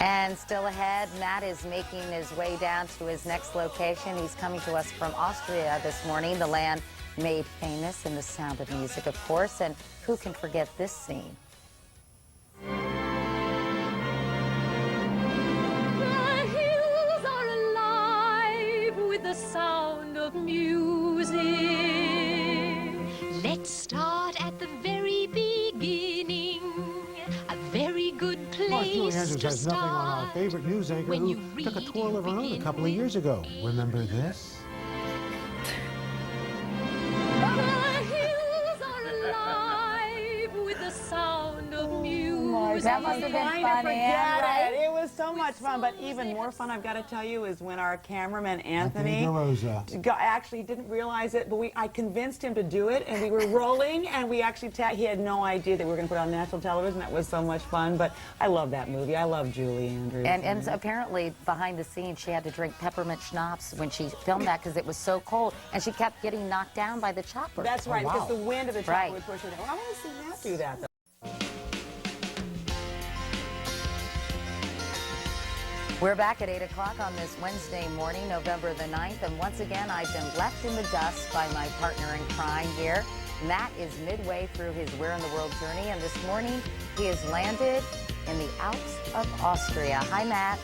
And still ahead, Matt is making his way down to his next location. He's coming to us from Austria this morning, the land made famous in The Sound of Music, of course. And who can forget this scene? The hills are alive with the sound of music. Let's start at the very beginning. A very good place Andrews to has nothing on our favorite news anchor when who you took a read twirl of her own a couple of years ago. Remember this? The hills are alive with the sound of music. That must have been fun, Ann, right? It was so much fun, but even more fun, I've got to tell you, is when our cameraman Anthony actually didn't realize it, but I convinced him to do it, and we were rolling, and we actually he had no idea that we were going to put it on national television. That was so much fun, but I love that movie. I love Julie Andrews. And apparently, behind the scenes, she had to drink peppermint schnapps when she filmed that because it was so cold, and she kept getting knocked down by the chopper. That's right, because the wind of the chopper Right. would push her down. Well, I want to see Matt do that, though. We're back at 8 o'clock on this Wednesday morning, November the 9th, and once again, I've been left in the dust by my partner in crime here. Matt is midway through his Where in the World journey, and this morning, he has landed in the Alps of Austria. Hi, Matt.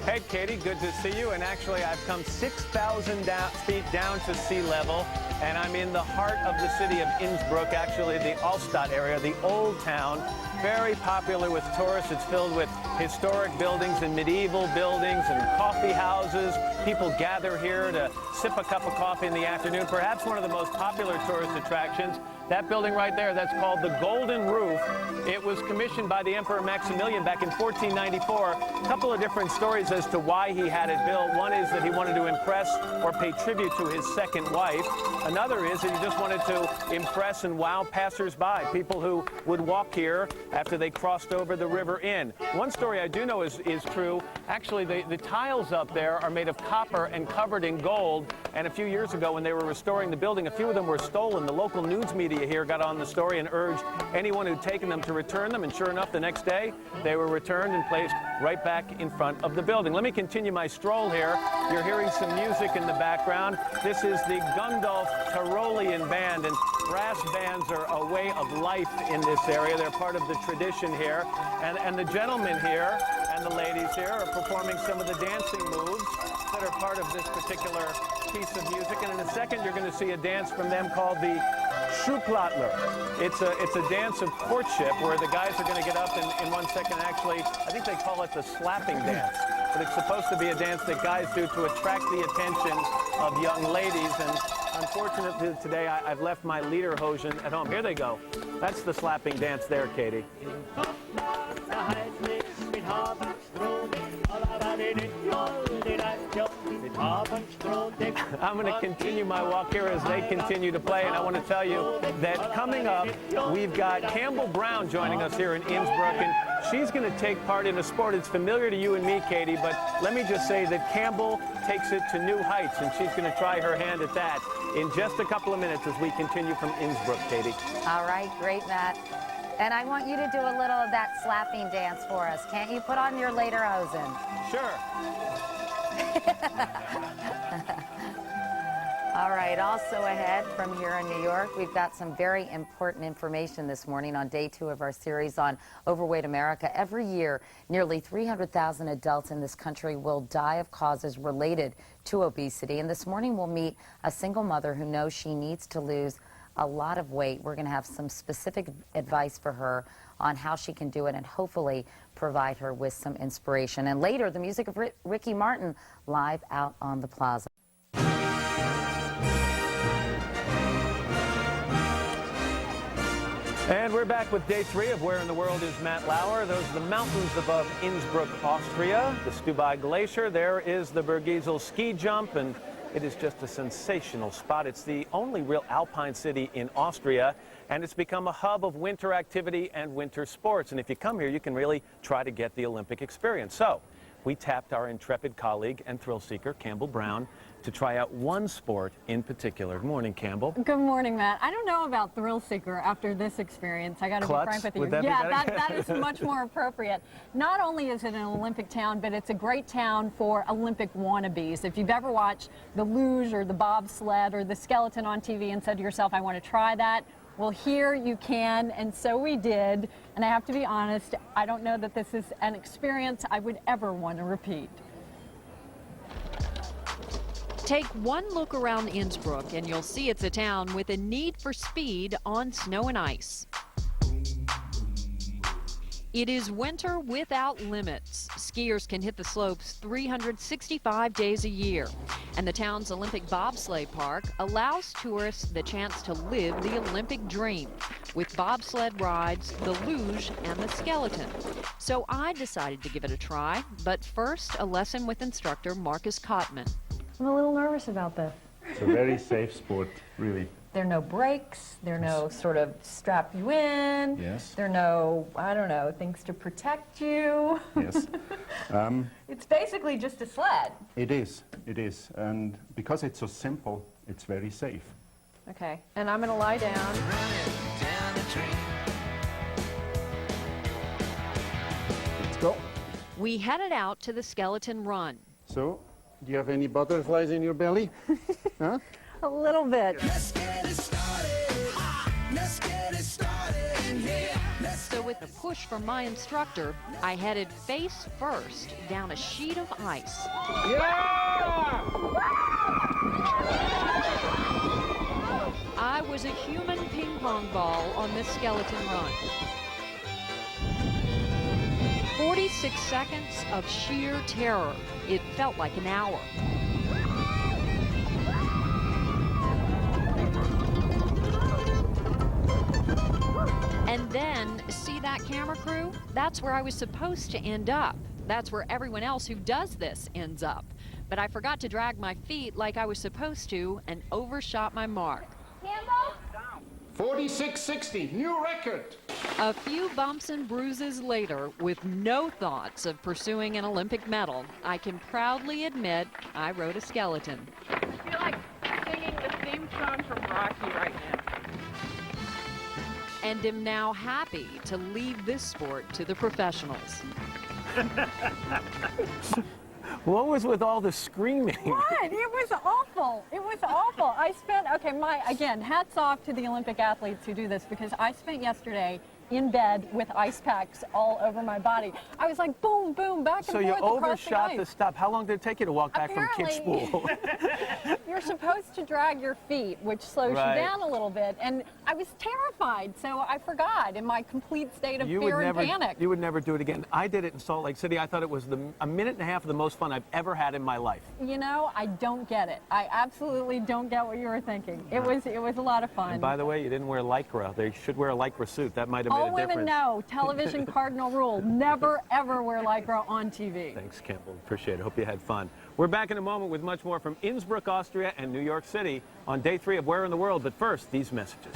Hey, Katie, good to see you. And actually, I've come 6,000 feet down to sea level, and I'm in the heart of the city of Innsbruck, actually the Altstadt area, the old town. Very popular with tourists. It's filled with historic buildings and medieval buildings and coffee houses. People gather here to sip a cup of coffee in the afternoon. Perhaps one of the most popular tourist attractions, that building right there, that's called the Golden Roof. It was commissioned by the Emperor Maximilian back in 1494. A couple of different stories as to why he had it built. One is that he wanted to impress or pay tribute to his second wife. Another is that he just wanted to impress and wow passers-by, people who would walk here after they crossed over the River Inn. One story I do know is true. Actually, the tiles up there are made of copper and covered in gold. And a few years ago, when they were restoring the building, a few of them were stolen. The local news media here got on the story and urged anyone who'd taken them to return them. And sure enough, the next day, they were returned and placed right back in front of the building. Let me continue my stroll here. You're hearing some music in the background. This is the Gundolf Tyrolean Band, and brass bands are a way of life in this area. They're part of the tradition here. And the gentlemen here and the ladies here are performing some of the dancing moves that are part of this particular piece of music. And in a second, you're going to see a dance from them called the Schuhplattler. It's a dance of courtship where the guys are going to get up in 1 second. Actually, I think they call it the slapping dance. But it's supposed to be a dance that guys do to attract the attention of young ladies. And unfortunately, today I've left my lederhosen at home. Here they go. That's the slapping dance there, Katie. I'm going to continue my walk here as they continue to play, and I want to tell you that coming up, we've got Campbell Brown joining us here in Innsbruck, and she's going to take part in a sport that's familiar to you and me, Katie, but let me just say that Campbell takes it to new heights, and she's going to try her hand at that in just a couple of minutes as we continue from Innsbruck, Katie. All right, great, Matt. And I want you to do a little of that slapping dance for us. Can't you put on your lederhosen? Sure. All right, also ahead from here in New York, we've got some very important information this morning on day 2 of our series on Overweight America. Every year, nearly 300,000 adults in this country will die of causes related to obesity. And this morning, we'll meet a single mother who knows she needs to lose a lot of weight. We're going to have some specific advice for her on how she can do it and hopefully provide her with some inspiration. And later, the music of Ricky Martin live out on the plaza. And we're back with day 3 of Where in the World is Matt Lauer. Those are the mountains above Innsbruck, Austria, the Stubai Glacier. There is the Bergisel ski jump, and it is just a sensational spot. It's the only real alpine city in Austria, and it's become a hub of winter activity and winter sports. And if you come here, you can really try to get the Olympic experience. So we tapped our intrepid colleague and thrill seeker, Campbell Brown, to try out one sport in particular. Good morning, Campbell. Good morning, Matt. I don't know about thrill seeker after this experience. I got to be frank with you. Would that be better? that is much more appropriate. Not only is it an Olympic town, but it's a great town for Olympic wannabes. If you've ever watched the luge or the bobsled or the skeleton on TV and said to yourself, I want to try that, well, here you can, and so we did. And I have to be honest, I don't know that this is an experience I would ever want to repeat. Take one look around Innsbruck and you'll see it's a town with a need for speed on snow and ice. It is winter without limits. Skiers can hit the slopes 365 days a year. And the town's Olympic bobsleigh park allows tourists the chance to live the Olympic dream with bobsled rides, the luge, and the skeleton. So I decided to give it a try, but first a lesson with instructor Marcus Kottman. I'm a little nervous about this. It's a very safe sport, really. There are no brakes, there are no sort of strap you in. Yes. There are no, I don't know, things to protect you. Yes. It's basically just a sled. It is. And because it's so simple, it's very safe. Okay, and I'm going to lie down. Let's go. We headed out to the skeleton run. So, do you have any butterflies in your belly? Huh? A little bit. Let's get it started. Let's get it started in here. So with the push from my instructor, I headed face first down a sheet of ice. I was a human ping pong ball on this skeleton run. 46 seconds of sheer terror. It felt like an hour. And then, see that camera crew? That's where I was supposed to end up. That's where everyone else who does this ends up. But I forgot to drag my feet like I was supposed to and overshot my mark. 46.60, new record. A few bumps and bruises later, with no thoughts of pursuing an Olympic medal, I can proudly admit I rode a skeleton. I feel like singing the theme song from Rocky right now. And am now happy to leave this sport to the professionals. What was with all the screaming? What? It was awful. It was awful. I spent, okay, again, hats off to the Olympic athletes who do this, because I spent yesterday in bed with ice packs all over my body. I was like, boom, boom, back and So forth you across overshot the the ice. stop. How long did it take you to walk back from Kitzbühel? You're supposed to drag your feet, which slows Right. you down a little bit, and I was terrified, so I forgot in my complete state of fear and panic. You would never do it again. I did it in Salt Lake City. I thought it was a minute and a half of the most fun I've ever had in my life. You know, I don't get it. I absolutely don't get what you were thinking. It was a lot of fun. And by the way, you didn't wear Lycra. They should wear a Lycra suit. That might have made All a women difference. know, television cardinal rule, never ever wear Lycra on TV. Thanks, Campbell. Appreciate it. Hope you had fun. We're back in a moment with much more from Innsbruck, Austria and New York City on day 3 of Where in the World. But first, these messages.